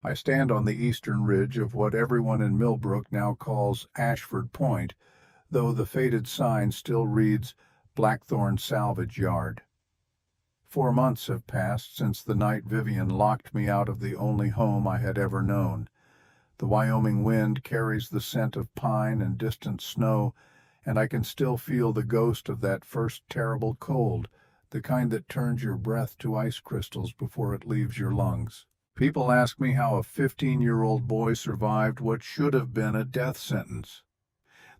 I stand on the eastern ridge of what everyone in Millbrook now calls Ashford Point, though the faded sign still reads Blackthorn Salvage Yard. 4 months have passed since the night Vivian locked me out of the only home I had ever known. The Wyoming wind carries the scent of pine and distant snow, and I can still feel the ghost of that first terrible cold, the kind that turns your breath to ice crystals before it leaves your lungs. People ask me how a 15-year-old boy survived what should have been a death sentence.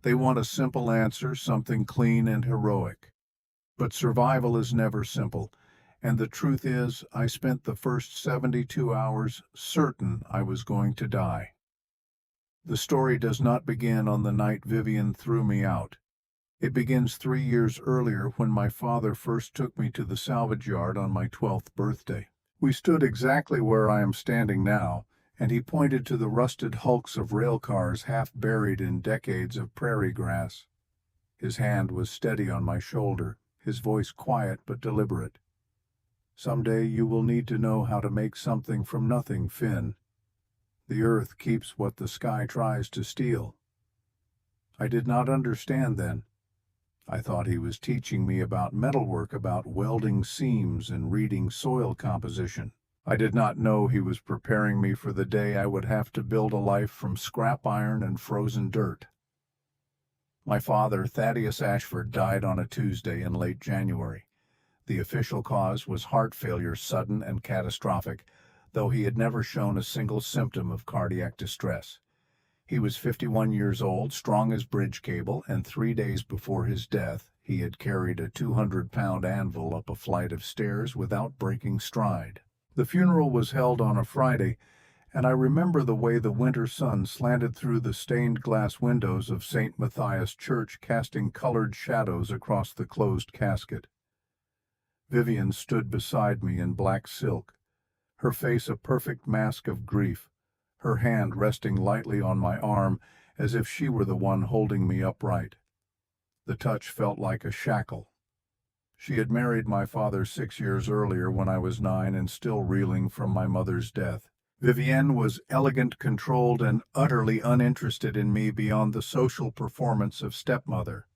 They want a simple answer, something clean and heroic. But survival is never simple, and the truth is, I spent the first 72 hours certain I was going to die. The story does not begin on the night Vivian threw me out. It begins 3 years earlier when my father first took me to the salvage yard on my 12th birthday. We stood exactly where I am standing now, and he pointed to the rusted hulks of rail cars half buried in decades of prairie grass. His hand was steady on my shoulder, his voice quiet but deliberate. "Someday you will need to know how to make something from nothing, Finn. The earth keeps what the sky tries to steal." I did not understand then. I thought he was teaching me about metalwork, about welding seams and reading soil composition. I did not know he was preparing me for the day I would have to build a life from scrap iron and frozen dirt. My father, Thaddeus Ashford, died on a Tuesday in late January. The official cause was heart failure, sudden and catastrophic, though he had never shown a single symptom of cardiac distress. He was 51 years old, strong as bridge cable, and 3 days before his death, he had carried a 200-pound anvil up a flight of stairs without breaking stride. The funeral was held on a Friday, and I remember the way the winter sun slanted through the stained glass windows of St. Matthias Church, casting colored shadows across the closed casket. Vivian stood beside me in black silk, her face a perfect mask of grief, her hand resting lightly on my arm as if she were the one holding me upright. The touch felt like a shackle. She had married my father 6 years earlier when I was 9 and still reeling from my mother's death. Vivienne was elegant, controlled, and utterly uninterested in me beyond the social performance of stepmother.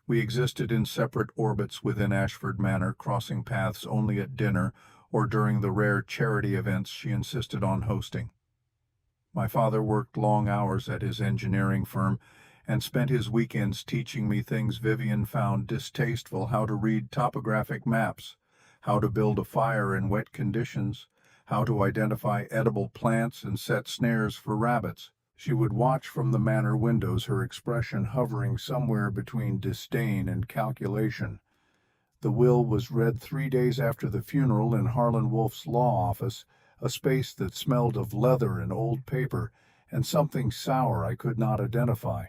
We existed in separate orbits within Ashford Manor, crossing paths only at dinner or during the rare charity events she insisted on hosting. My father worked long hours at his engineering firm and spent his weekends teaching me things Vivian found distasteful: how to read topographic maps, how to build a fire in wet conditions, how to identify edible plants and set snares for rabbits. She would watch from the manor windows, her expression hovering somewhere between disdain and calculation. The will was read 3 days after the funeral in Harlan Wolff's law office, a space that smelled of leather and old paper, and something sour I could not identify.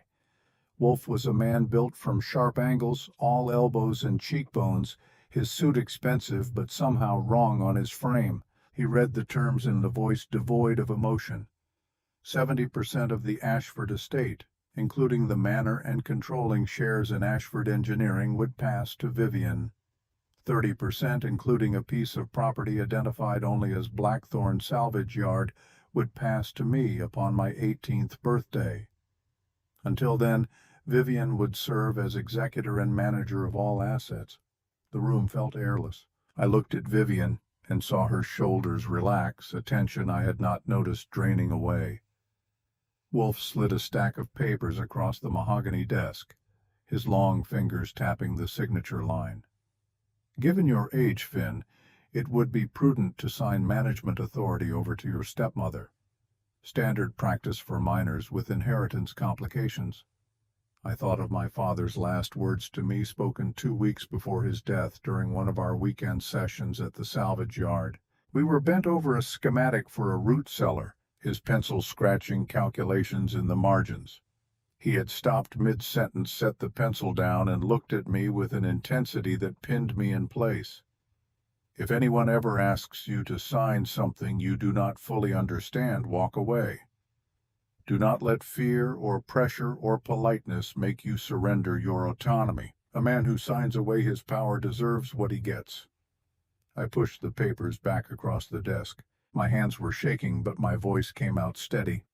Wolff was a man built from sharp angles, all elbows and cheekbones, his suit expensive but somehow wrong on his frame. He read the terms in a voice devoid of emotion. 70% of the Ashford estate, including the manor and controlling shares in Ashford Engineering, would pass to Vivian. 30%, including a piece of property identified only as Blackthorn Salvage Yard, would pass to me upon my 18th birthday. Until then, Vivian would serve as executor and manager of all assets. The room felt airless. I looked at Vivian and saw her shoulders relax, a tension I had not noticed draining away. Wolff slid a stack of papers across the mahogany desk, his long fingers tapping the signature line. "Given your age, Finn, it would be prudent to sign management authority over to your stepmother. Standard practice for minors with inheritance complications." I thought of my father's last words to me, spoken 2 weeks before his death during one of our weekend sessions at the salvage yard. We were bent over a schematic for a root cellar, his pencil scratching calculations in the margins. He had stopped mid-sentence, set the pencil down, and looked at me with an intensity that pinned me in place. "If anyone ever asks you to sign something you do not fully understand, walk away. Do not let fear or pressure or politeness make you surrender your autonomy. A man who signs away his power deserves what he gets." I pushed the papers back across the desk. My hands were shaking, but my voice came out steady.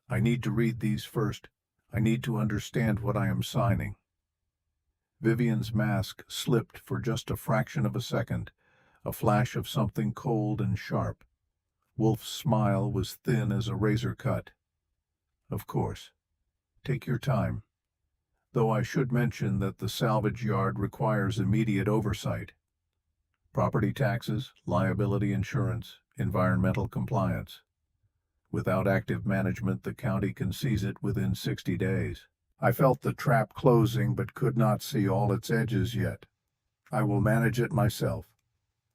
I need to read these first. I need to understand what I am signing. Vivian's mask slipped for just a fraction of a second, a flash of something cold and sharp. Wolf's smile was thin as a razor cut. Of course. Take your time. Though I should mention that the salvage yard requires immediate oversight. Property taxes, liability insurance, environmental compliance. Without active management, the county can seize it within 60 days. I felt the trap closing but could not see all its edges yet. I will manage it myself.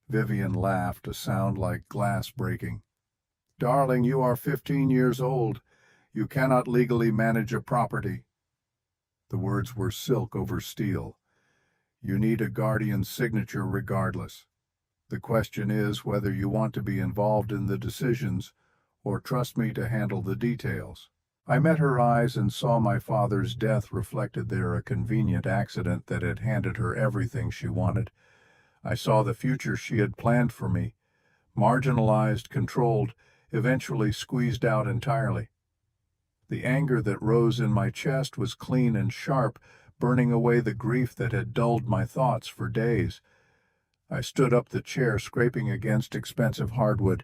Vivian laughed, a sound like glass breaking. Darling, you are 15 years old. You cannot legally manage a property. The words were silk over steel. You need a guardian's signature regardless. The question is whether you want to be involved in the decisions or trust me to handle the details. I met her eyes and saw my father's death reflected there, a convenient accident that had handed her everything she wanted. I saw the future she had planned for me, marginalized, controlled, eventually squeezed out entirely. The anger that rose in my chest was clean and sharp, burning away the grief that had dulled my thoughts for days. I stood up the chair, scraping against expensive hardwood.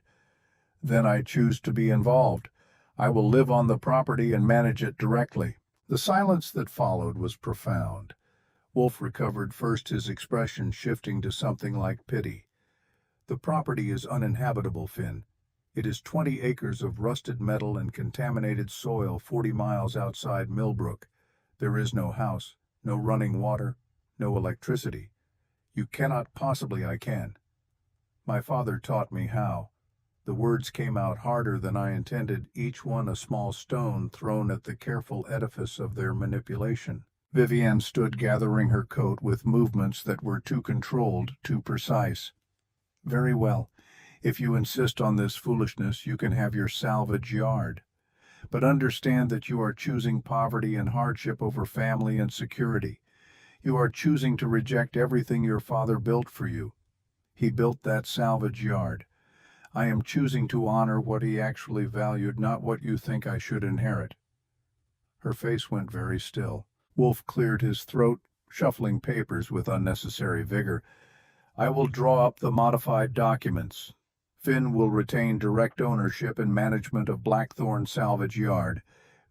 Then I choose to be involved. I will live on the property and manage it directly. The silence that followed was profound. Wolf recovered first, his expression shifting to something like pity. The property is uninhabitable, Finn. It is 20 acres of rusted metal and contaminated soil 40 miles outside Millbrook. There is no house, no running water, no electricity. You cannot possibly. I can. My father taught me how. The words came out harder than I intended, each one a small stone thrown at the careful edifice of their manipulation. Vivian stood gathering her coat with movements that were too controlled, too precise. Very well. If you insist on this foolishness, you can have your salvage yard. But understand that you are choosing poverty and hardship over family and security. You are choosing to reject everything your father built for you. He built that salvage yard. I am choosing to honor what he actually valued, not what you think I should inherit. Her face went very still. Wolf cleared his throat, shuffling papers with unnecessary vigor. I will draw up the modified documents. Finn will retain direct ownership and management of Blackthorn Salvage Yard.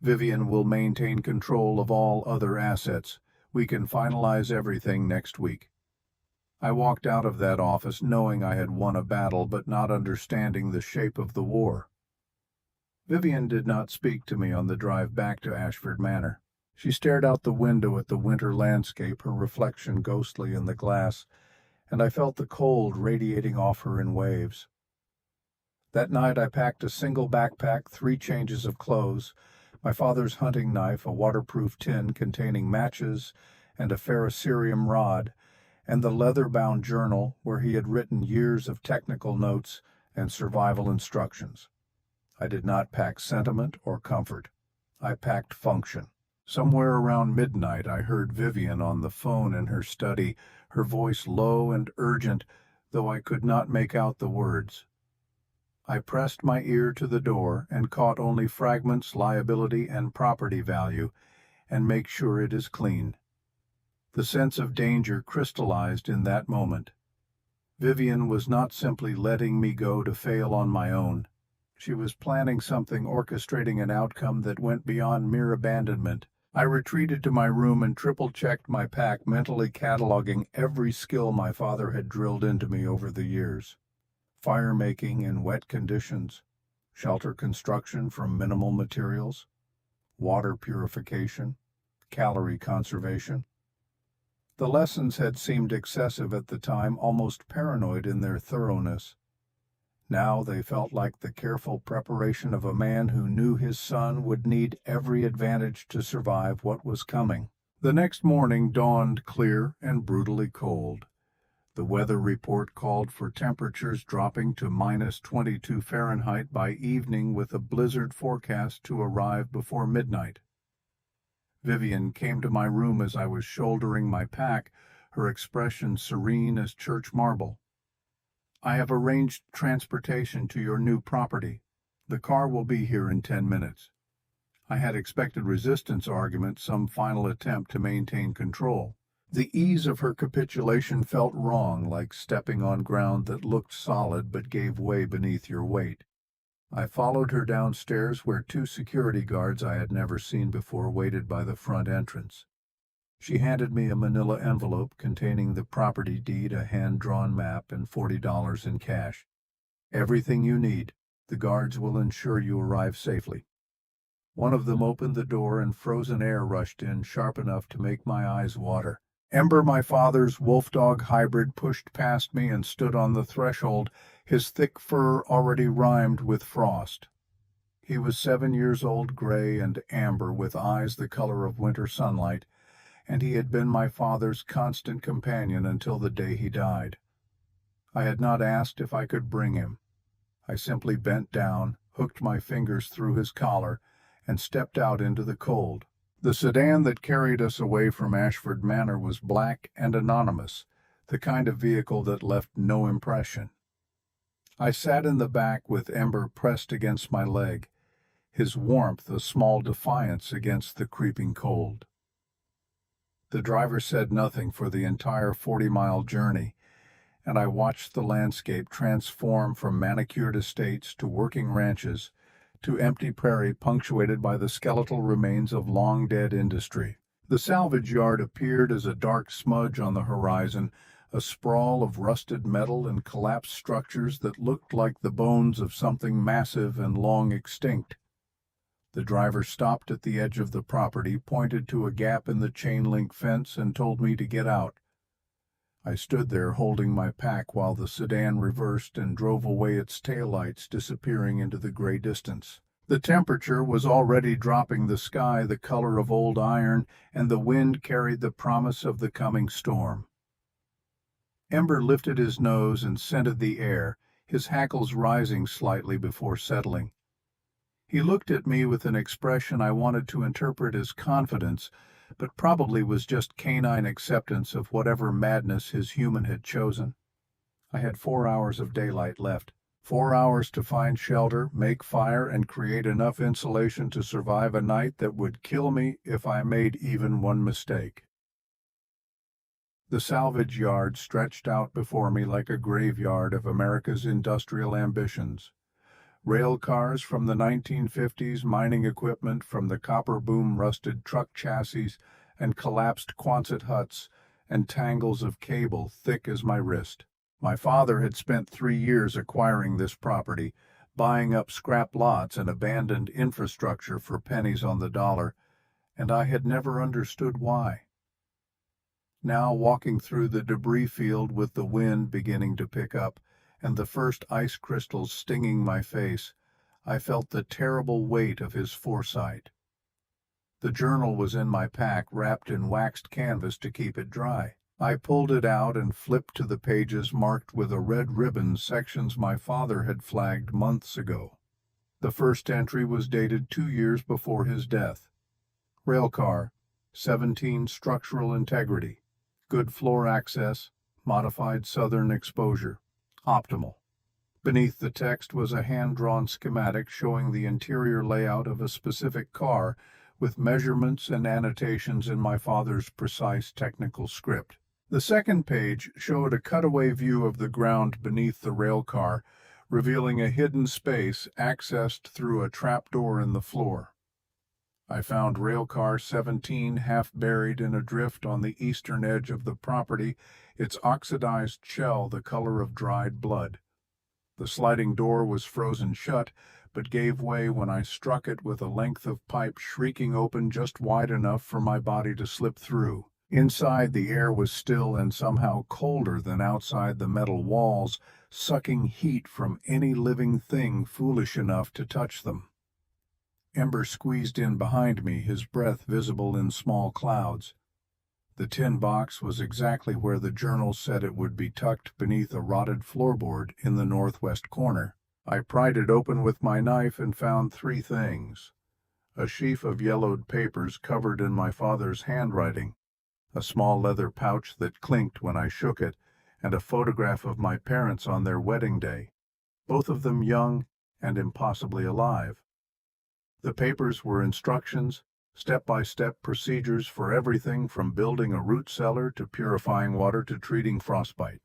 Vivian will maintain control of all other assets. We can finalize everything next week. I walked out of that office knowing I had won a battle, but not understanding the shape of the war. Vivian did not speak to me on the drive back to Ashford Manor. She stared out the window at the winter landscape, her reflection ghostly in the glass, and I felt the cold radiating off her in waves. That night I packed a single backpack, 3 changes of clothes, my father's hunting knife, a waterproof tin containing matches and a ferrocerium rod, and the leather-bound journal where he had written years of technical notes and survival instructions. I did not pack sentiment or comfort. I packed function. Somewhere around midnight I heard Vivian on the phone in her study, her voice low and urgent, though I could not make out the words. I pressed my ear to the door and caught only fragments, liability, and property value, and make sure it is clean. The sense of danger crystallized in that moment. Vivian was not simply letting me go to fail on my own. She was planning something, orchestrating an outcome that went beyond mere abandonment. I retreated to my room and triple-checked my pack, mentally cataloging every skill my father had drilled into me over the years. Fire-making in wet conditions, shelter construction from minimal materials, water purification, calorie conservation. The lessons had seemed excessive at the time, almost paranoid in their thoroughness. Now they felt like the careful preparation of a man who knew his son would need every advantage to survive what was coming. The next morning dawned clear and brutally cold. The weather report called for temperatures dropping to -22 Fahrenheit by evening, with a blizzard forecast to arrive before midnight. Vivian came to my room as I was shouldering my pack, her expression serene as church marble. I have arranged transportation to your new property. The car will be here in 10 minutes. I had expected resistance argument, some final attempt to maintain control. The ease of her capitulation felt wrong, like stepping on ground that looked solid but gave way beneath your weight. I followed her downstairs where two security guards I had never seen before waited by the front entrance. She handed me a manila envelope containing the property deed, a hand-drawn map, and $40 in cash. Everything you need. The guards will ensure you arrive safely. One of them opened the door and frozen air rushed in, sharp enough to make my eyes water. Ember, my father's wolf-dog hybrid, pushed past me and stood on the threshold, his thick fur already rimed with frost. He was 7 years old, gray and amber, with eyes the color of winter sunlight, and he had been my father's constant companion until the day he died. I had not asked if I could bring him. I simply bent down, hooked my fingers through his collar, and stepped out into the cold. The sedan that carried us away from Ashford Manor was black and anonymous, the kind of vehicle that left no impression. I sat in the back with Ember pressed against my leg, his warmth a small defiance against the creeping cold. The driver said nothing for the entire 40-mile journey, and I watched the landscape transform from manicured estates to working ranches to empty prairie punctuated by the skeletal remains of long-dead industry. The salvage yard appeared as a dark smudge on the horizon, a sprawl of rusted metal and collapsed structures that looked like the bones of something massive and long extinct. The driver stopped at the edge of the property, pointed to a gap in the chain-link fence, and told me to get out. I stood there holding my pack while the sedan reversed and drove away, its taillights disappearing into the gray distance. The temperature was already dropping, the sky the color of old iron, and the wind carried the promise of the coming storm. Ember lifted his nose and scented the air, his hackles rising slightly before settling. He looked at me with an expression I wanted to interpret as confidence, but probably was just canine acceptance of whatever madness his human had chosen. I had 4 hours of daylight left, 4 hours to find shelter, make fire, and create enough insulation to survive a night that would kill me if I made even one mistake. The salvage yard stretched out before me like a graveyard of America's industrial ambitions. Rail cars from the 1950s, mining equipment from the copper boom, rusted truck chassis, and collapsed Quonset huts, and tangles of cable thick as my wrist. My father had spent 3 years acquiring this property, buying up scrap lots and abandoned infrastructure for pennies on the dollar, and I had never understood why. Now, walking through the debris field with the wind beginning to pick up, and the first ice crystals stinging my face, I felt the terrible weight of his foresight. The journal was in my pack, wrapped in waxed canvas to keep it dry. I pulled it out and flipped to the pages marked with a red ribbon, sections my father had flagged months ago. The first entry was dated 2 years before his death. Railcar, 17 structural integrity, good floor access, modified southern exposure. Optimal. Beneath the text was a hand-drawn schematic showing the interior layout of a specific car, with measurements and annotations in my father's precise technical script. The second page showed a cutaway view of the ground beneath the rail car, revealing a hidden space accessed through a trapdoor in the floor. I found Railcar 17 half buried in a drift on the eastern edge of the property, its oxidized shell the color of dried blood. The sliding door was frozen shut, but gave way when I struck it with a length of pipe shrieking open just wide enough for my body to slip through. Inside, the air was still and somehow colder than outside the metal walls, sucking heat from any living thing foolish enough to touch them. Ember squeezed in behind me, his breath visible in small clouds. The tin box was exactly where the journal said it would be, tucked beneath a rotted floorboard in the northwest corner. I pried it open with my knife and found 3 things. A sheaf of yellowed papers covered in my father's handwriting, a small leather pouch that clinked when I shook it, and a photograph of my parents on their wedding day, both of them young and impossibly alive. The papers were instructions, step-by-step procedures for everything from building a root cellar to purifying water to treating frostbite.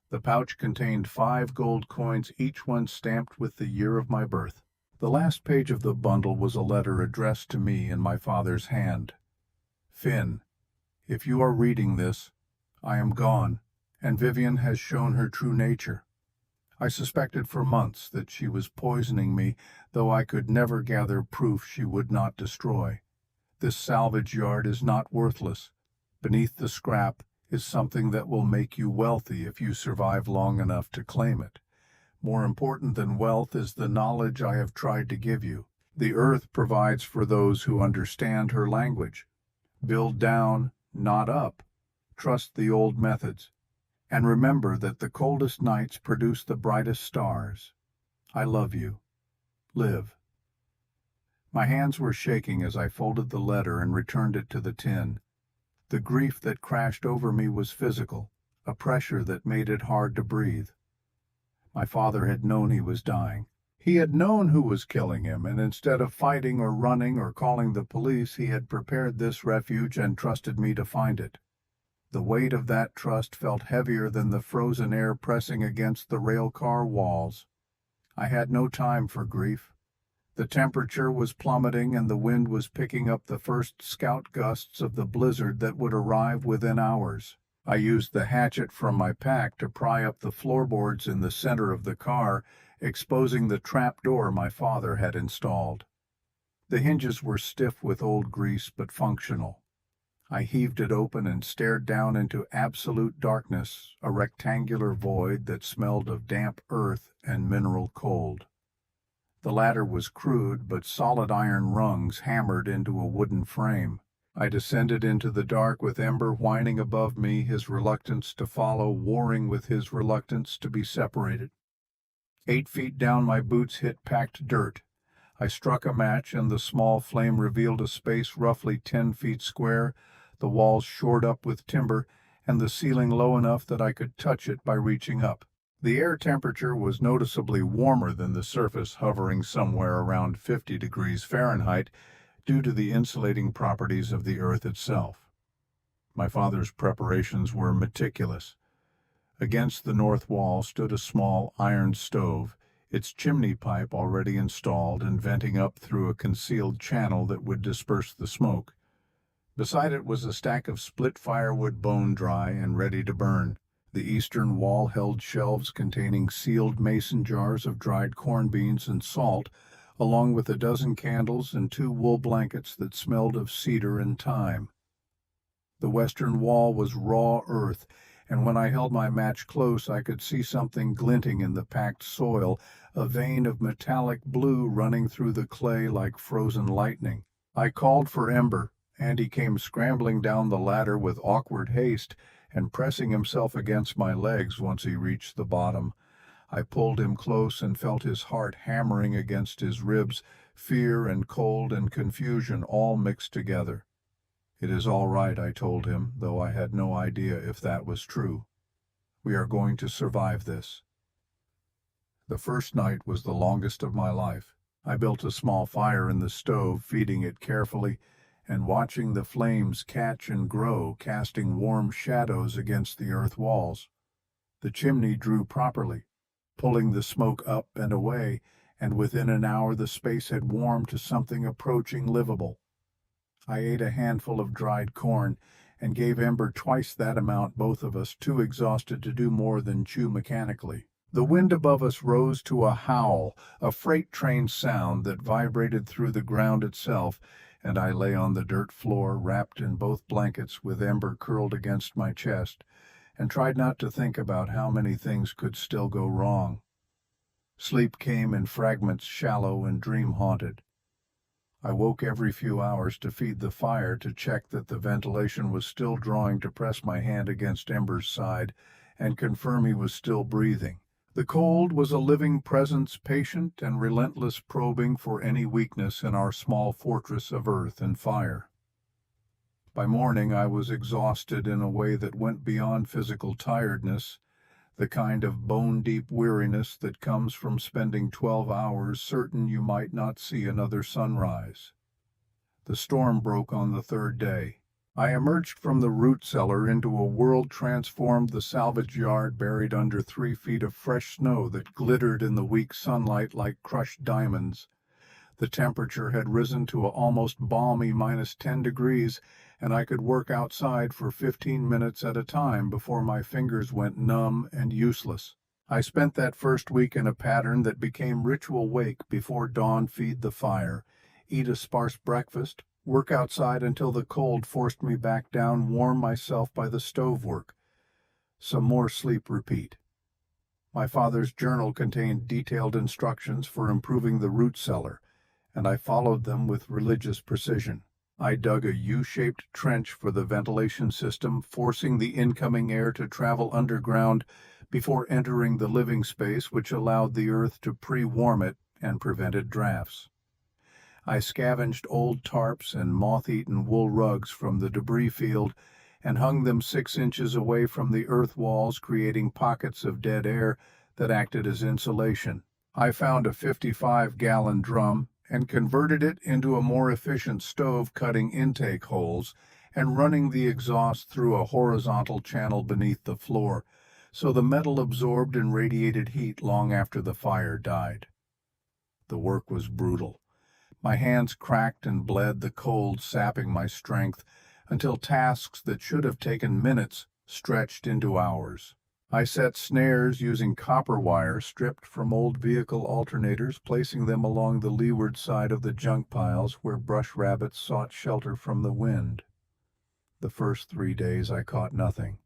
The pouch contained 5 gold coins, each one stamped with the year of my birth. The last page of the bundle was a letter addressed to me in my father's hand. Finn, if you are reading this, I am gone, and Vivian has shown her true nature. I suspected for months that she was poisoning me, though I could never gather proof she would not destroy. This salvage yard is not worthless. Beneath the scrap is something that will make you wealthy if you survive long enough to claim it. More important than wealth is the knowledge I have tried to give you. The earth provides for those who understand her language. Build down, not up. Trust the old methods. And remember that the coldest nights produce the brightest stars. I love you. Live. My hands were shaking as I folded the letter and returned it to the tin. The grief that crashed over me was physical, a pressure that made it hard to breathe. My father had known he was dying. He had known who was killing him, and instead of fighting or running or calling the police, he had prepared this refuge and trusted me to find it. The weight of that trust felt heavier than the frozen air pressing against the railcar walls. I had no time for grief. The temperature was plummeting and the wind was picking up the first scout gusts of the blizzard that would arrive within hours. I used the hatchet from my pack to pry up the floorboards in the center of the car, exposing the trap door my father had installed. The hinges were stiff with old grease but functional. I heaved it open and stared down into absolute darkness, a rectangular void that smelled of damp earth and mineral cold. The ladder was crude, but solid iron rungs hammered into a wooden frame. I descended into the dark with Ember whining above me, his reluctance to follow warring with his reluctance to be separated. 8 feet down, my boots hit packed dirt. I struck a match, and the small flame revealed a space roughly 10 feet square, the walls shored up with timber, and the ceiling low enough that I could touch it by reaching up. The air temperature was noticeably warmer than the surface, hovering somewhere around 50 degrees Fahrenheit, due to the insulating properties of the earth itself. My father's preparations were meticulous. Against the north wall stood a small iron stove, its chimney pipe already installed and venting up through a concealed channel that would disperse the smoke. Beside it was a stack of split firewood bone dry and ready to burn. The eastern wall held shelves containing sealed mason jars of dried corn beans and salt, along with a dozen candles and 2 wool blankets that smelled of cedar and thyme. The western wall was raw earth, and when I held my match close, I could see something glinting in the packed soil, a vein of metallic blue running through the clay like frozen lightning. I called for Ember, and he came scrambling down the ladder with awkward haste and pressing himself against my legs once he reached the bottom. I pulled him close and felt his heart hammering against his ribs, fear and cold and confusion all mixed together. "It is all right," I told him, though I had no idea if that was true. "We are going to survive this." The first night was the longest of my life. I built a small fire in the stove, feeding it carefully, and watching the flames catch and grow, casting warm shadows against the earth walls. The chimney drew properly, pulling the smoke up and away, and within an hour the space had warmed to something approaching livable. I ate a handful of dried corn and gave Ember twice that amount, both of us too exhausted to do more than chew mechanically. The wind above us rose to a howl, a freight train sound that vibrated through the ground itself, and I lay on the dirt floor, wrapped in both blankets, with Ember curled against my chest, and tried not to think about how many things could still go wrong. Sleep came in fragments, shallow and dream-haunted. I woke every few hours to feed the fire, to check that the ventilation was still drawing, to press my hand against Ember's side and confirm he was still breathing. The cold was a living presence, patient and relentless, probing for any weakness in our small fortress of earth and fire. By morning I was exhausted in a way that went beyond physical tiredness, the kind of bone-deep weariness that comes from spending 12 hours certain you might not see another sunrise. The storm broke on the third day. I emerged from the root cellar into a world transformed, the salvage yard buried under 3 feet of fresh snow that glittered in the weak sunlight like crushed diamonds. The temperature had risen to an almost balmy -10 degrees, and I could work outside for 15 minutes at a time before my fingers went numb and useless. I spent that first week in a pattern that became ritual: wake before dawn, feed the fire, eat a sparse breakfast, work outside until the cold forced me back down, warm myself by the stove work. Some more sleep, repeat. My father's journal contained detailed instructions for improving the root cellar, and I followed them with religious precision. I dug a U-shaped trench for the ventilation system, forcing the incoming air to travel underground before entering the living space, which allowed the earth to pre-warm it and prevented drafts. I scavenged old tarps and moth-eaten wool rugs from the debris field and hung them 6 inches away from the earth walls, creating pockets of dead air that acted as insulation. I found a 55-gallon drum and converted it into a more efficient stove, cutting intake holes and running the exhaust through a horizontal channel beneath the floor, so the metal absorbed and radiated heat long after the fire died. The work was brutal. My hands cracked and bled, the cold sapping my strength, until tasks that should have taken minutes stretched into hours. I set snares using copper wire stripped from old vehicle alternators, placing them along the leeward side of the junk piles where brush rabbits sought shelter from the wind. The first 3 days I caught nothing.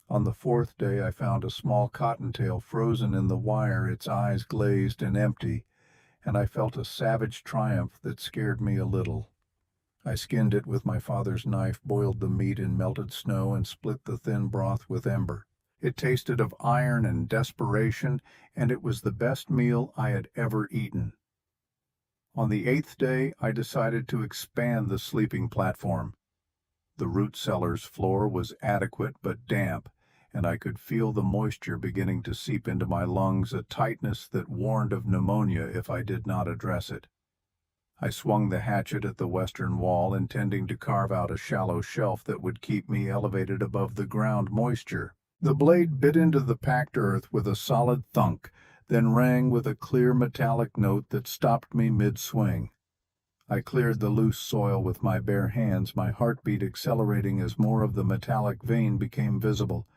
On the 4th day I found a small cottontail frozen in the wire, its eyes glazed and empty, and I felt a savage triumph that scared me a little. I skinned it with my father's knife, boiled the meat in melted snow, and split the thin broth with ember. It tasted of iron and desperation, and it was the best meal I had ever eaten. On the 8th day, I decided to expand the sleeping platform. The root cellar's floor was adequate but damp, and I could feel the moisture beginning to seep into my lungs, a tightness that warned of pneumonia if I did not address it. I swung the hatchet at the western wall, intending to carve out a shallow shelf that would keep me elevated above the ground moisture. The blade bit into the packed earth with a solid thunk, then rang with a clear metallic note that stopped me mid-swing. I cleared the loose soil with my bare hands, my heartbeat accelerating as more of the metallic vein became visible.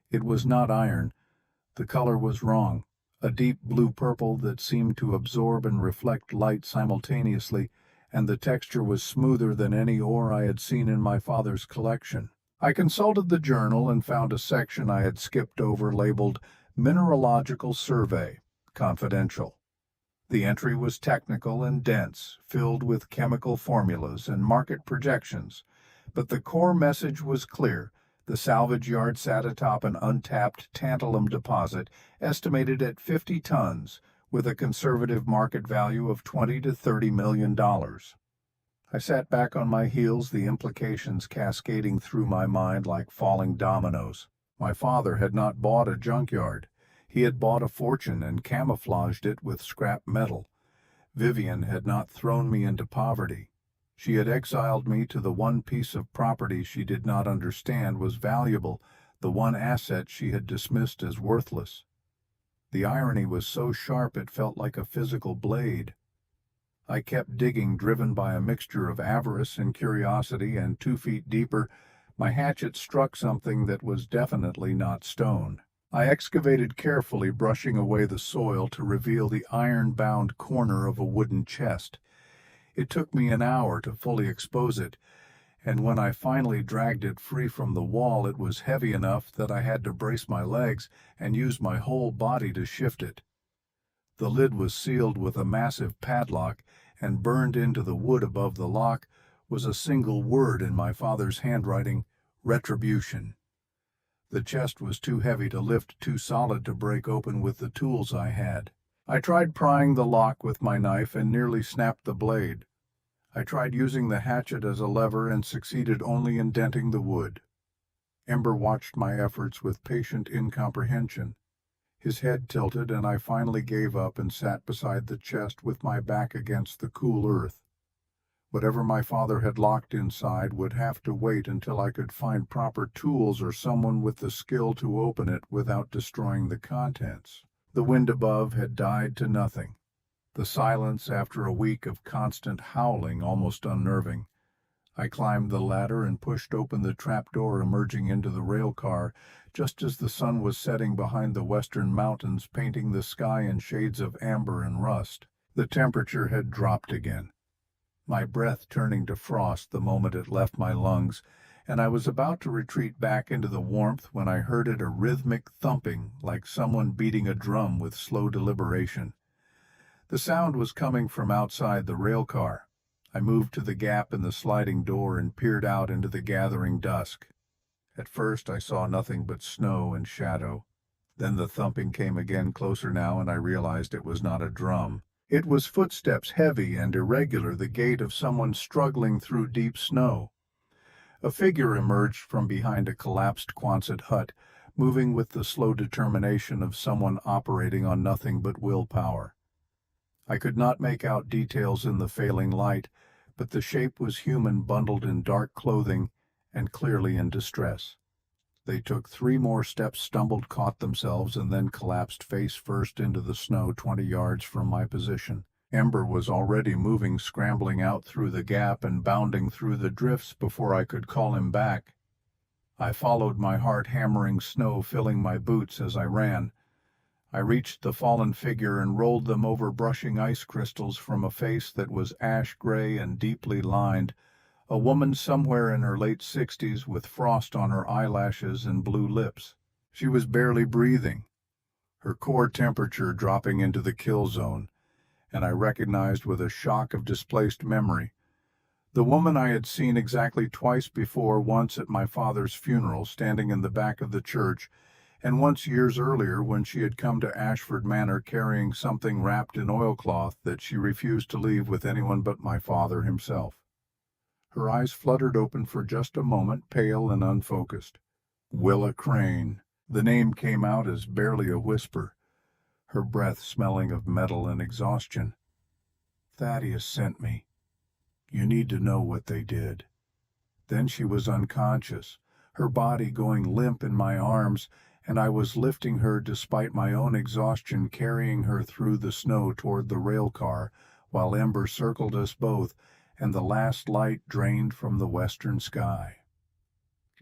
It was not iron. The color was wrong, a deep blue-purple that seemed to absorb and reflect light simultaneously, and the texture was smoother than any ore I had seen in my father's collection. I consulted the journal and found a section I had skipped over labeled Mineralogical Survey, Confidential. The entry was technical and dense, filled with chemical formulas and market projections, but the core message was clear. The salvage yard sat atop an untapped tantalum deposit, estimated at 50 tons, with a conservative market value of $20 to $30 million. I sat back on my heels, the implications cascading through my mind like falling dominoes. My father had not bought a junkyard. He had bought a fortune and camouflaged it with scrap metal. Vivian had not thrown me into poverty. She had exiled me to the one piece of property she did not understand was valuable, the one asset she had dismissed as worthless. The irony was so sharp it felt like a physical blade. I kept digging, driven by a mixture of avarice and curiosity, and 2 feet deeper, my hatchet struck something that was definitely not stone. I excavated carefully, brushing away the soil to reveal the iron-bound corner of a wooden chest. It took me an hour to fully expose it, and when I finally dragged it free from the wall, it was heavy enough that I had to brace my legs and use my whole body to shift it. The lid was sealed with a massive padlock, and burned into the wood above the lock was a single word in my father's handwriting: retribution. The chest was too heavy to lift, too solid to break open with the tools I had. I tried prying the lock with my knife and nearly snapped the blade. I tried using the hatchet as a lever and succeeded only in denting the wood. Ember watched my efforts with patient incomprehension. His head tilted, and I finally gave up and sat beside the chest with my back against the cool earth. Whatever my father had locked inside would have to wait until I could find proper tools or someone with the skill to open it without destroying the contents. The wind above had died to nothing. The silence, after a week of constant howling, almost unnerving. I climbed the ladder and pushed open the trapdoor emerging into the rail car, just as the sun was setting behind the western mountains, painting the sky in shades of amber and rust. The temperature had dropped again, my breath turning to frost the moment it left my lungs, and I was about to retreat back into the warmth when I heard a rhythmic thumping, like someone beating a drum with slow deliberation. The sound was coming from outside the rail car. I moved to the gap in the sliding door and peered out into the gathering dusk. At first I saw nothing but snow and shadow. Then the thumping came again, closer now, and I realized it was not a drum. It was footsteps, heavy and irregular, the gait of someone struggling through deep snow. A figure emerged from behind a collapsed Quonset hut, moving with the slow determination of someone operating on nothing but willpower. I could not make out details in the failing light, but the shape was human, bundled in dark clothing and clearly in distress. They took 3 more steps, stumbled, caught themselves, and then collapsed face first into the snow 20 yards from my position. Ember was already moving, scrambling out through the gap and bounding through the drifts before I could call him back. I followed, my heart hammering, snow filling my boots as I ran. I reached the fallen figure and rolled them over, brushing ice crystals from a face that was ash-gray and deeply lined, a woman somewhere in her late 60s with frost on her eyelashes and blue lips. She was barely breathing, her core temperature dropping into the kill zone, and I recognized with a shock of displaced memory the woman I had seen exactly twice before, once at my father's funeral standing in the back of the church, and once years earlier when she had come to Ashford Manor carrying something wrapped in oilcloth that she refused to leave with anyone but my father himself. Her eyes fluttered open for just a moment, pale and unfocused. Willa Crane. The name came out as barely a whisper, her breath smelling of metal and exhaustion. Thaddeus sent me. You need to know what they did. Then she was unconscious, her body going limp in my arms, and I was lifting her despite my own exhaustion, carrying her through the snow toward the rail car, while Ember circled us both, and the last light drained from the western sky.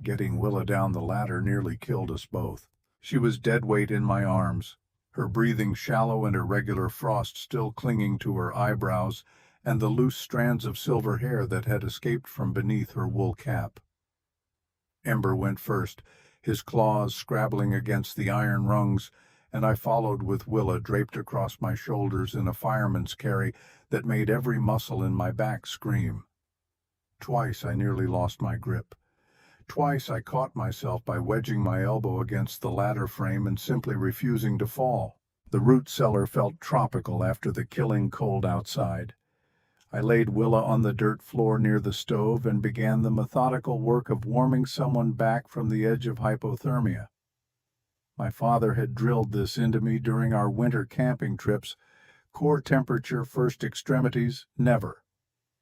Getting Willa down the ladder nearly killed us both. She was dead weight in my arms, her breathing shallow and irregular, frost still clinging to her eyebrows, and the loose strands of silver hair that had escaped from beneath her wool cap. Ember went first, his claws scrabbling against the iron rungs, and I followed with Willa draped across my shoulders in a fireman's carry that made every muscle in my back scream. Twice I nearly lost my grip. Twice I caught myself by wedging my elbow against the ladder frame and simply refusing to fall. The root cellar felt tropical after the killing cold outside. I laid Willa on the dirt floor near the stove and began the methodical work of warming someone back from the edge of hypothermia. My father had drilled this into me during our winter camping trips. Core temperature first, extremities never.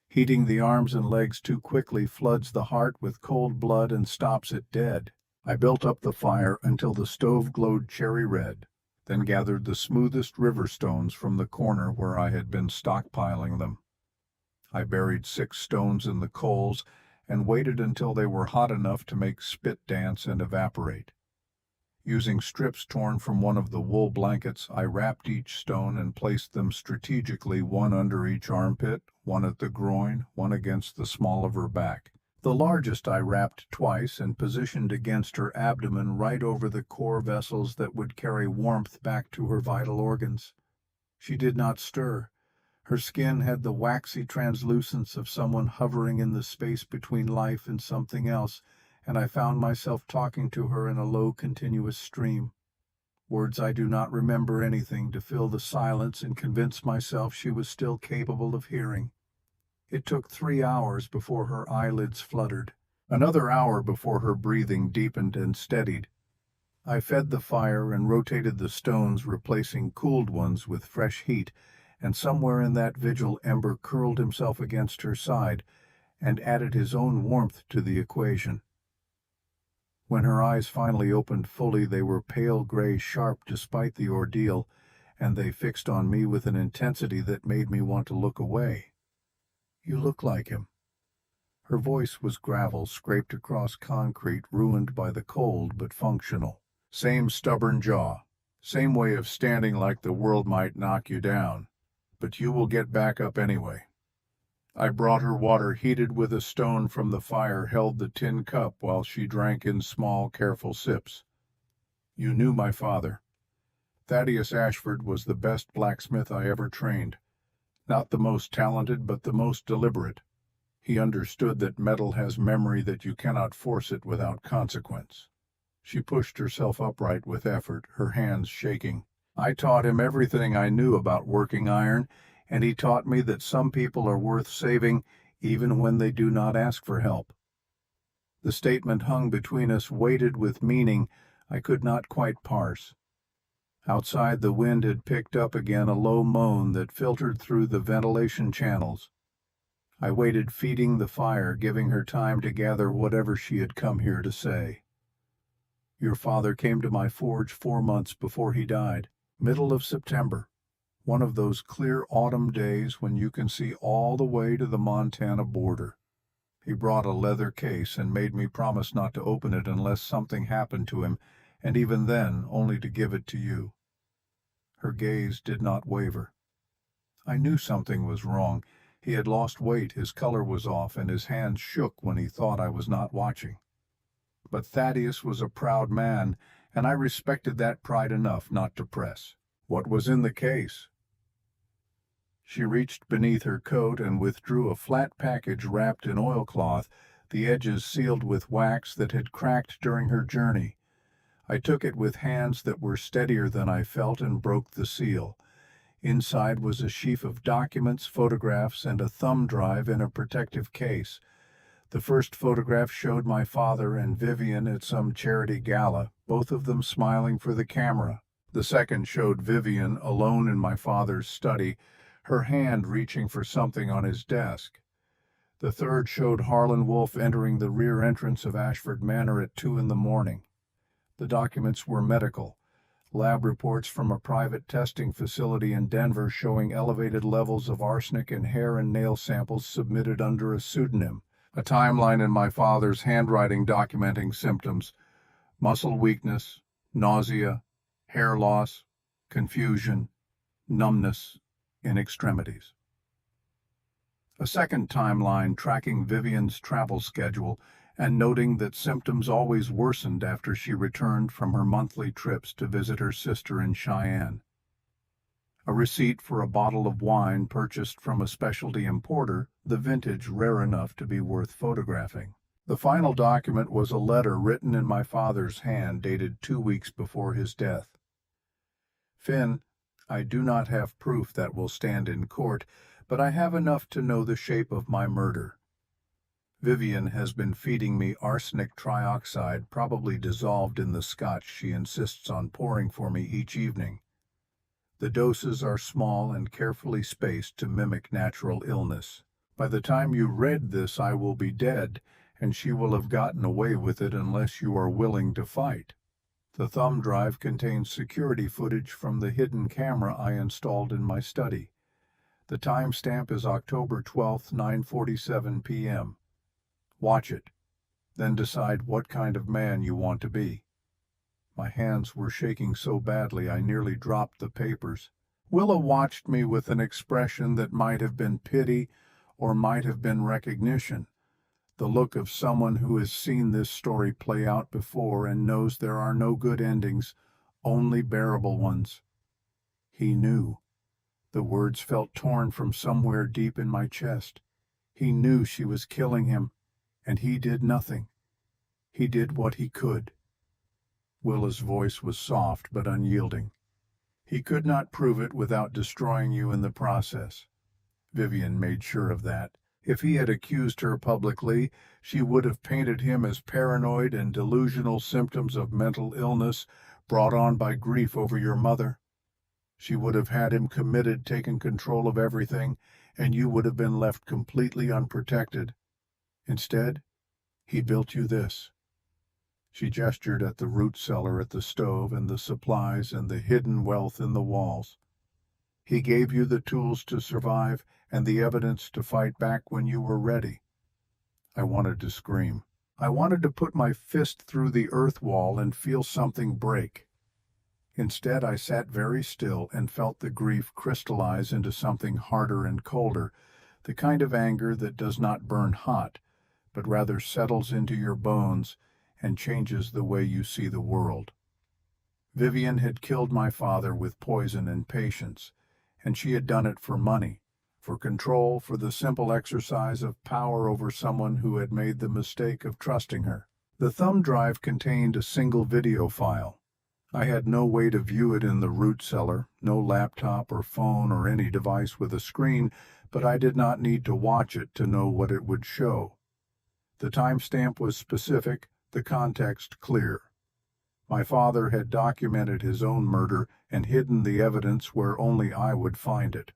Heating the arms and legs too quickly floods the heart with cold blood and stops it dead. I built up the fire until the stove glowed cherry red, then gathered the smoothest river stones from the corner where I had been stockpiling them. I buried 6 stones in the coals and waited until they were hot enough to make spit dance and evaporate. Using strips torn from one of the wool blankets, I wrapped each stone and placed them strategically, one under each armpit, one at the groin, one against the small of her back. The largest I wrapped twice and positioned against her abdomen, right over the core vessels that would carry warmth back to her vital organs. She did not stir. Her skin had the waxy translucence of someone hovering in the space between life and something else, and I found myself talking to her in a low, continuous stream. Words I do not remember, anything to fill the silence and convince myself she was still capable of hearing. It took 3 hours before her eyelids fluttered, another hour before her breathing deepened and steadied. I fed the fire and rotated the stones, replacing cooled ones with fresh heat, and somewhere in that vigil Ember curled himself against her side and added his own warmth to the equation. When her eyes finally opened fully, they were pale gray sharp despite the ordeal, and they fixed on me with an intensity that made me want to look away. "You look like him." Her voice was gravel scraped across concrete, ruined by the cold but functional. "Same stubborn jaw, same way of standing like the world might knock you down, but you will get back up anyway." I brought her water, heated with a stone from the fire, held the tin cup while she drank in small, careful sips. "You knew my father. Thaddeus Ashford was the best blacksmith I ever trained. Not the most talented, but the most deliberate. He understood that metal has memory, that you cannot force it without consequence." She pushed herself upright with effort, her hands shaking. "I taught him everything I knew about working iron, and he taught me that some people are worth saving even when they do not ask for help." The statement hung between us, weighted with meaning I could not quite parse. Outside, the wind had picked up again, a low moan that filtered through the ventilation channels. I waited, feeding the fire, giving her time to gather whatever she had come here to say. "Your father came to my forge 4 months before he died, middle of September. One of those clear autumn days when you can see all the way to the Montana border. He brought a leather case and made me promise not to open it unless something happened to him, and even then only to give it to you." Her gaze did not waver. I knew something was wrong. He had lost weight, his color was off, and his hands shook when he thought I was not watching. But Thaddeus was a proud man, and I respected that pride enough not to press. "What was in the case?" She reached beneath her coat and withdrew a flat package wrapped in oilcloth, the edges sealed with wax that had cracked during her journey. I took it with hands that were steadier than I felt and broke the seal. Inside was a sheaf of documents, photographs, and a thumb drive in a protective case. The first photograph showed my father and Vivian at some charity gala, both of them smiling for the camera. The second showed Vivian alone in my father's study, her hand reaching for something on his desk. The third showed Harlan Wolfe entering the rear entrance of Ashford Manor at 2 a.m. The documents were medical. Lab reports from a private testing facility in Denver showing elevated levels of arsenic in hair and nail samples submitted under a pseudonym. A timeline in my father's handwriting documenting symptoms: muscle weakness, nausea, hair loss, confusion, numbness in extremities. A second timeline tracking Vivian's travel schedule and noting that symptoms always worsened after she returned from her monthly trips to visit her sister in Cheyenne. A receipt for a bottle of wine purchased from a specialty importer, the vintage rare enough to be worth photographing. The final document was a letter written in my father's hand, dated 2 weeks before his death. "Finn, I do not have proof that will stand in court, but I have enough to know the shape of my murder. Vivian has been feeding me arsenic trioxide, probably dissolved in the scotch she insists on pouring for me each evening. The doses are small and carefully spaced to mimic natural illness. By the time you read this, I will be dead, and she will have gotten away with it unless you are willing to fight." The thumb drive contains security footage from the hidden camera I installed in my study. The timestamp is October 12th, 9:47 p.m. Watch it, then decide what kind of man you want to be. My hands were shaking so badly I nearly dropped the papers. Willa watched me with an expression that might have been pity or might have been recognition, the look of someone who has seen this story play out before and knows there are no good endings, only bearable ones. He knew. The words felt torn from somewhere deep in my chest. He knew she was killing him, and he did nothing. He did what he could. Willa's voice was soft but unyielding. "He could not prove it without destroying you in the process. Vivian made sure of that. If he had accused her publicly, she would have painted him as paranoid and delusional symptoms of mental illness brought on by grief over your mother. She would have had him committed, taken control of everything, and you would have been left completely unprotected. Instead, he built you this. She gestured at the root cellar at the stove and the supplies and the hidden wealth in the walls. He gave you the tools to survive and the evidence to fight back when you were ready. I wanted to scream. I wanted to put my fist through the earth wall and feel something break. Instead, I sat very still and felt the grief crystallize into something harder and colder, the kind of anger that does not burn hot, but rather settles into your bones and changes the way you see the world. Vivian had killed my father with poison and patience, and she had done it for money, for control, for the simple exercise of power over someone who had made the mistake of trusting her. The thumb drive contained a single video file. I had no way to view it in the root cellar, no laptop or phone or any device with a screen, but I did not need to watch it to know what it would show. The timestamp was specific, the context clear. My father had documented his own murder and hidden the evidence where only I would find it.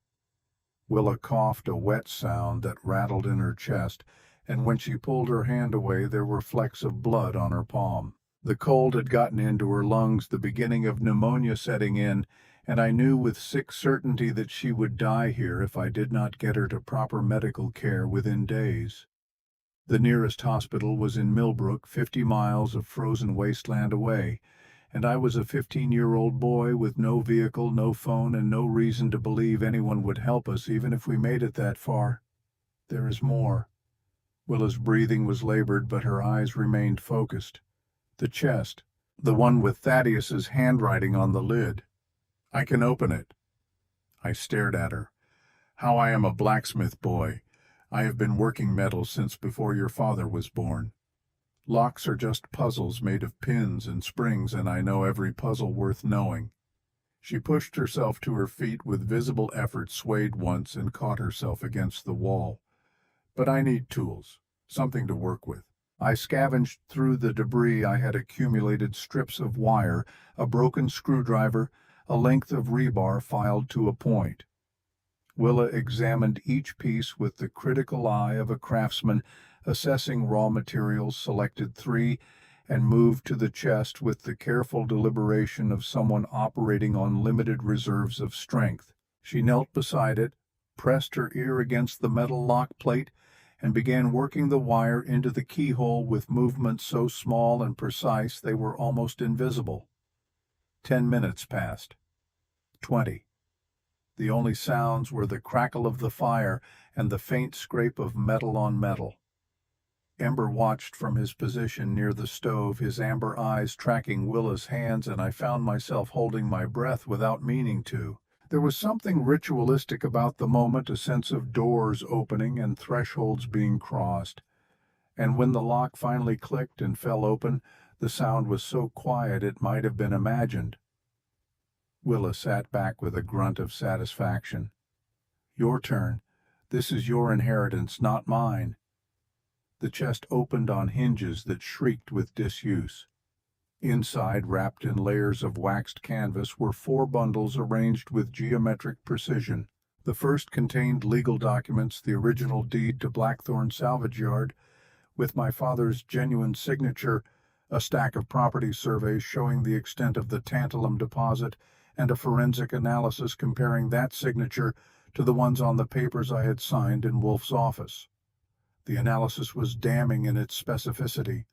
Willa coughed a wet sound that rattled in her chest, and when she pulled her hand away there were flecks of blood on her palm. The cold had gotten into her lungs, the beginning of pneumonia setting in, and I knew with sick certainty that she would die here if I did not get her to proper medical care within days. The nearest hospital was in Millbrook, 50 miles of frozen wasteland away, and I was a 15-year-old boy with no vehicle, no phone, and no reason to believe anyone would help us even if we made it that far. There is more. Willa's breathing was labored, but her eyes remained focused. The chest, the one with Thaddeus's handwriting on the lid. I can open it. I stared at her. How I am a blacksmith boy. I have been working metal since before your father was born. Locks are just puzzles made of pins and springs, and I know every puzzle worth knowing. She pushed herself to her feet with visible effort, swayed once, and caught herself against the wall. But I need tools, something to work with. I scavenged through the debris I had accumulated, strips of wire, a broken screwdriver, a length of rebar filed to a point. Willa examined each piece with the critical eye of a craftsman, assessing raw materials, selected 3, and moved to the chest with the careful deliberation of someone operating on limited reserves of strength. She knelt beside it, pressed her ear against the metal lock plate, and began working the wire into the keyhole with movements so small and precise they were almost invisible. 10 minutes passed. 20. The only sounds were the crackle of the fire and the faint scrape of metal on metal. Ember watched from his position near the stove, his amber eyes tracking Willa's hands, and I found myself holding my breath without meaning to. There was something ritualistic about the moment, a sense of doors opening and thresholds being crossed. And when the lock finally clicked and fell open, the sound was so quiet it might have been imagined. Willa sat back with a grunt of satisfaction. Your turn. This is your inheritance, not mine. The chest opened on hinges that shrieked with disuse. Inside, wrapped in layers of waxed canvas, were 4 bundles arranged with geometric precision. The first contained legal documents, the original deed to Blackthorn Salvage Yard, with my father's genuine signature, a stack of property surveys showing the extent of the tantalum deposit, and a forensic analysis comparing that signature to the ones on the papers I had signed in Wolf's office. The analysis was damning in its specificity.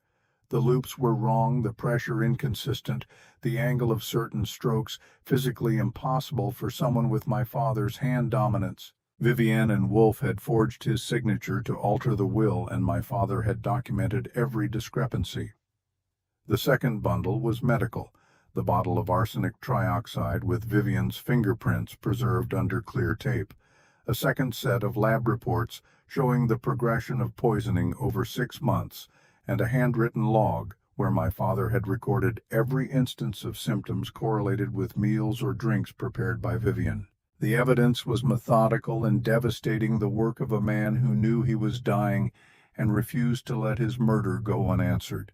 The loops were wrong, the pressure inconsistent, the angle of certain strokes physically impossible for someone with my father's hand dominance. Vivian and Wolf had forged his signature to alter the will, and my father had documented every discrepancy. The second bundle was medical, the bottle of arsenic trioxide with Vivian's fingerprints preserved under clear tape, a second set of lab reports showing the progression of poisoning over 6 months, and a handwritten log where my father had recorded every instance of symptoms correlated with meals or drinks prepared by Vivian. The evidence was methodical and devastating, the work of a man who knew he was dying and refused to let his murder go unanswered.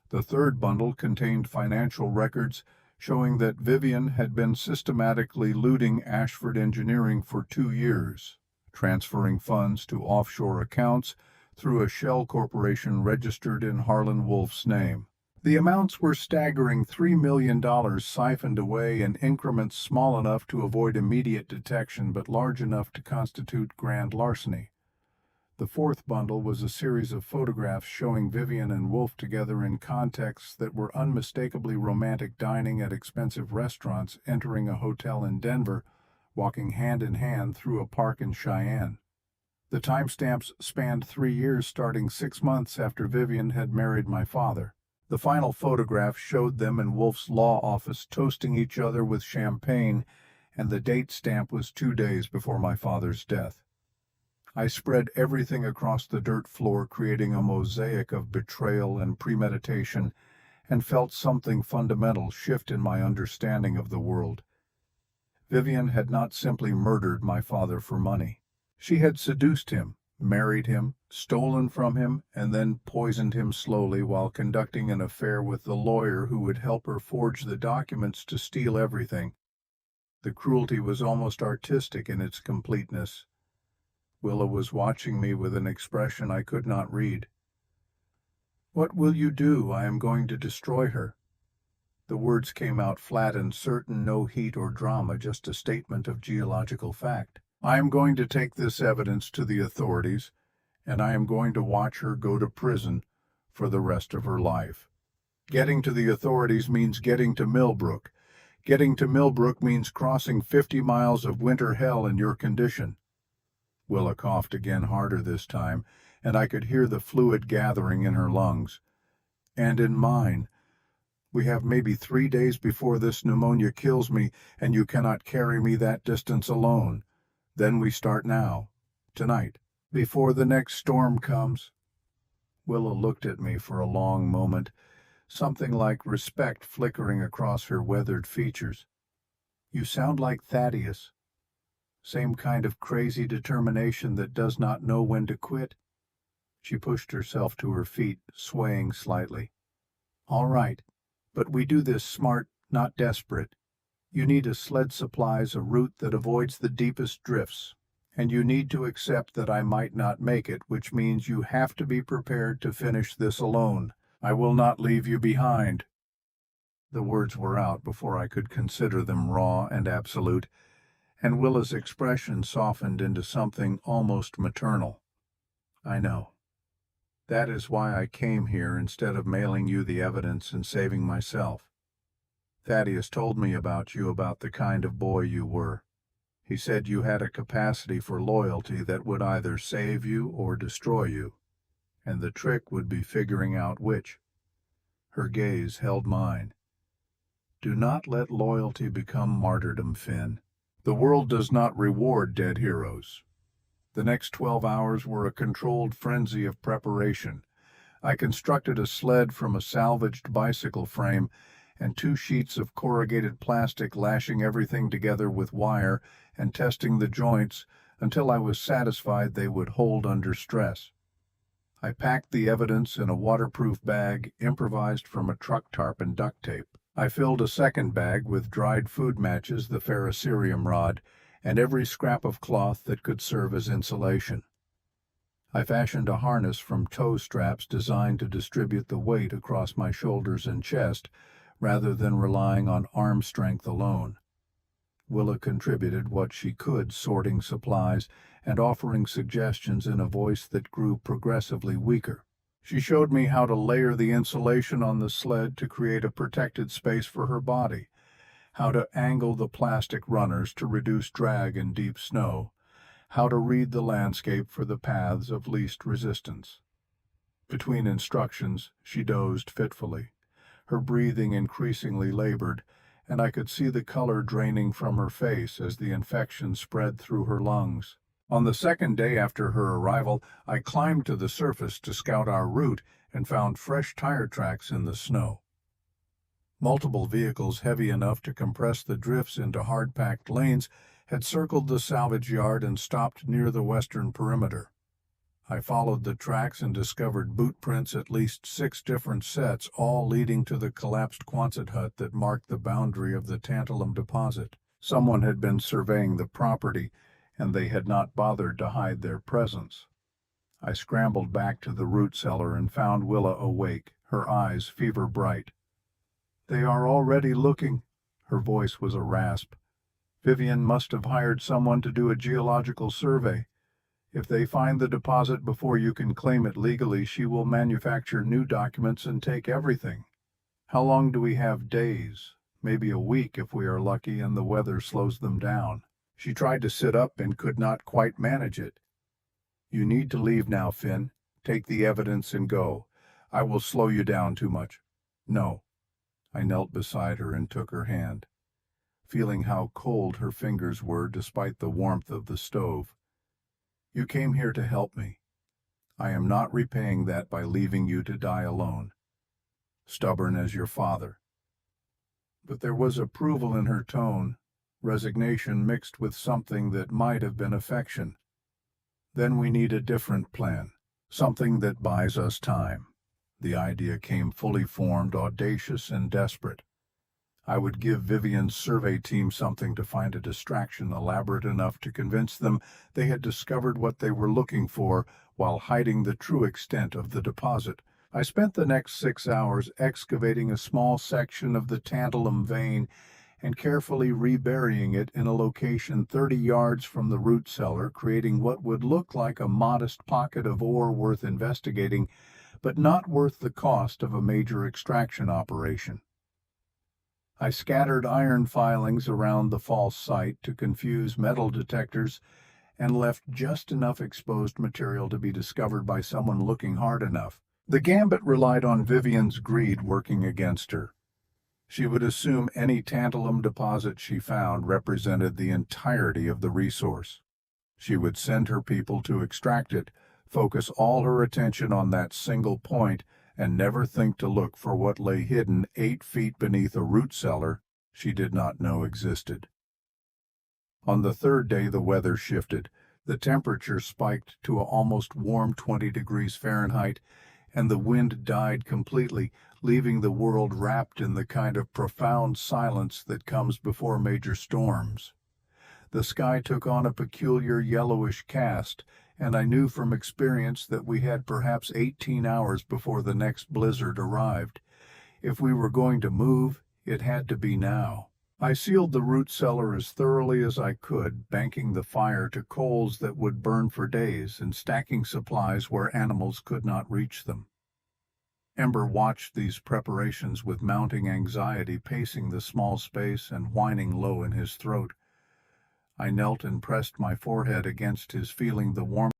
The third bundle contained financial records showing that Vivian had been systematically looting Ashford Engineering for 2 years, transferring funds to offshore accounts through a shell corporation registered in Harlan Wolf's name. The amounts were staggering: $3 million siphoned away in increments small enough to avoid immediate detection but large enough to constitute grand larceny. The fourth bundle was a series of photographs showing Vivian and Wolf together in contexts that were unmistakably romantic: dining at expensive restaurants, entering a hotel in Denver, walking hand in hand through a park in Cheyenne. The timestamps spanned 3 years, starting 6 months after Vivian had married my father. The final photograph showed them in Wolf's law office toasting each other with champagne, and the date stamp was 2 days before my father's death. I spread everything across the dirt floor, creating a mosaic of betrayal and premeditation, and felt something fundamental shift in my understanding of the world. Vivian had not simply murdered my father for money. She had seduced him, married him, stolen from him, and then poisoned him slowly while conducting an affair with the lawyer who would help her forge the documents to steal everything. The cruelty was almost artistic in its completeness. Willa was watching me with an expression I could not read. "What will you do? I am going to destroy her." The words came out flat and certain, no heat or drama, just a statement of geological fact. "I am going to take this evidence to the authorities, and I am going to watch her go to prison for the rest of her life." Getting to the authorities means getting to Millbrook. Getting to Millbrook means crossing 50 miles of winter hell in your condition. Willa coughed again, harder this time, and I could hear the fluid gathering in her lungs. And in mine. "We have maybe 3 days before this pneumonia kills me, and you cannot carry me that distance alone. Then we start now, tonight, before the next storm comes." Willa looked at me for a long moment, something like respect flickering across her weathered features. "You sound like Thaddeus. Same kind of crazy determination that does not know when to quit." She pushed herself to her feet, swaying slightly. "All right, but we do this smart, not desperate. You need a sled, supplies, a route that avoids the deepest drifts. And you need to accept that I might not make it, which means you have to be prepared to finish this alone. I will not leave you behind." The words were out before I could consider them raw and absolute, and Willa's expression softened into something almost maternal. "I know. That is why I came here instead of mailing you the evidence and saving myself. Thaddeus told me about you, about the kind of boy you were. He said you had a capacity for loyalty that would either save you or destroy you, and the trick would be figuring out which." Her gaze held mine. "Do not let loyalty become martyrdom, Finn. The world does not reward dead heroes." The next 12 hours were a controlled frenzy of preparation. I constructed a sled from a salvaged bicycle frame and 2 sheets of corrugated plastic, lashing everything together with wire and testing the joints until I was satisfied they would hold under stress. I packed the evidence in a waterproof bag improvised from a truck tarp and duct tape. I filled a second bag with dried food matches, the ferrocerium rod, and every scrap of cloth that could serve as insulation. I fashioned a harness from toe straps designed to distribute the weight across my shoulders and chest, rather than relying on arm strength alone. Willa contributed what she could, sorting supplies and offering suggestions in a voice that grew progressively weaker. She showed me how to layer the insulation on the sled to create a protected space for her body, how to angle the plastic runners to reduce drag in deep snow, how to read the landscape for the paths of least resistance. Between instructions, she dozed fitfully, her breathing increasingly labored, and I could see the color draining from her face as the infection spread through her lungs. On the second day after her arrival, I climbed to the surface to scout our route and found fresh tire tracks in the snow. Multiple vehicles heavy enough to compress the drifts into hard-packed lanes had circled the salvage yard and stopped near the western perimeter. I followed the tracks and discovered boot prints, at least 6 different sets, all leading to the collapsed Quonset hut that marked the boundary of the tantalum deposit. Someone had been surveying the property, and they had not bothered to hide their presence. I scrambled back to the root cellar and found Willa awake, her eyes fever bright. "They are already looking." Her voice was a rasp. "Vivian must have hired someone to do a geological survey. If they find the deposit before you can claim it legally, she will manufacture new documents and take everything. How long do we have? Days, maybe a week if we are lucky and the weather slows them down." She tried to sit up and could not quite manage it. "You need to leave now, Finn. Take the evidence and go. I will slow you down too much." "No." I knelt beside her and took her hand, feeling how cold her fingers were despite the warmth of the stove. "You came here to help me. I am not repaying that by leaving you to die alone. Stubborn as your father." But there was approval in her tone, resignation mixed with something that might have been affection. "Then we need a different plan, something that buys us time." The idea came fully formed, audacious and desperate. I would give Vivian's survey team something to find a distraction elaborate enough to convince them they had discovered what they were looking for while hiding the true extent of the deposit. I spent the next 6 hours excavating a small section of the tantalum vein and carefully reburying it in a location 30 yards from the root cellar, creating what would look like a modest pocket of ore worth investigating, but not worth the cost of a major extraction operation. I scattered iron filings around the false site to confuse metal detectors and left just enough exposed material to be discovered by someone looking hard enough. The gambit relied on Vivian's greed working against her. She would assume any tantalum deposit she found represented the entirety of the resource. She would send her people to extract it, focus all her attention on that single point, and never think to look for what lay hidden 8 feet beneath a root cellar she did not know existed. On the 3rd day the weather shifted. The temperature spiked to an almost warm 20 degrees Fahrenheit, and the wind died completely, leaving the world wrapped in the kind of profound silence that comes before major storms. The sky took on a peculiar yellowish cast, and I knew from experience that we had perhaps 18 hours before the next blizzard arrived. If we were going to move, it had to be now. I sealed the root cellar as thoroughly as I could, banking the fire to coals that would burn for days and stacking supplies where animals could not reach them. Ember watched these preparations with mounting anxiety, pacing the small space and whining low in his throat. I knelt and pressed my forehead against his, feeling the warmth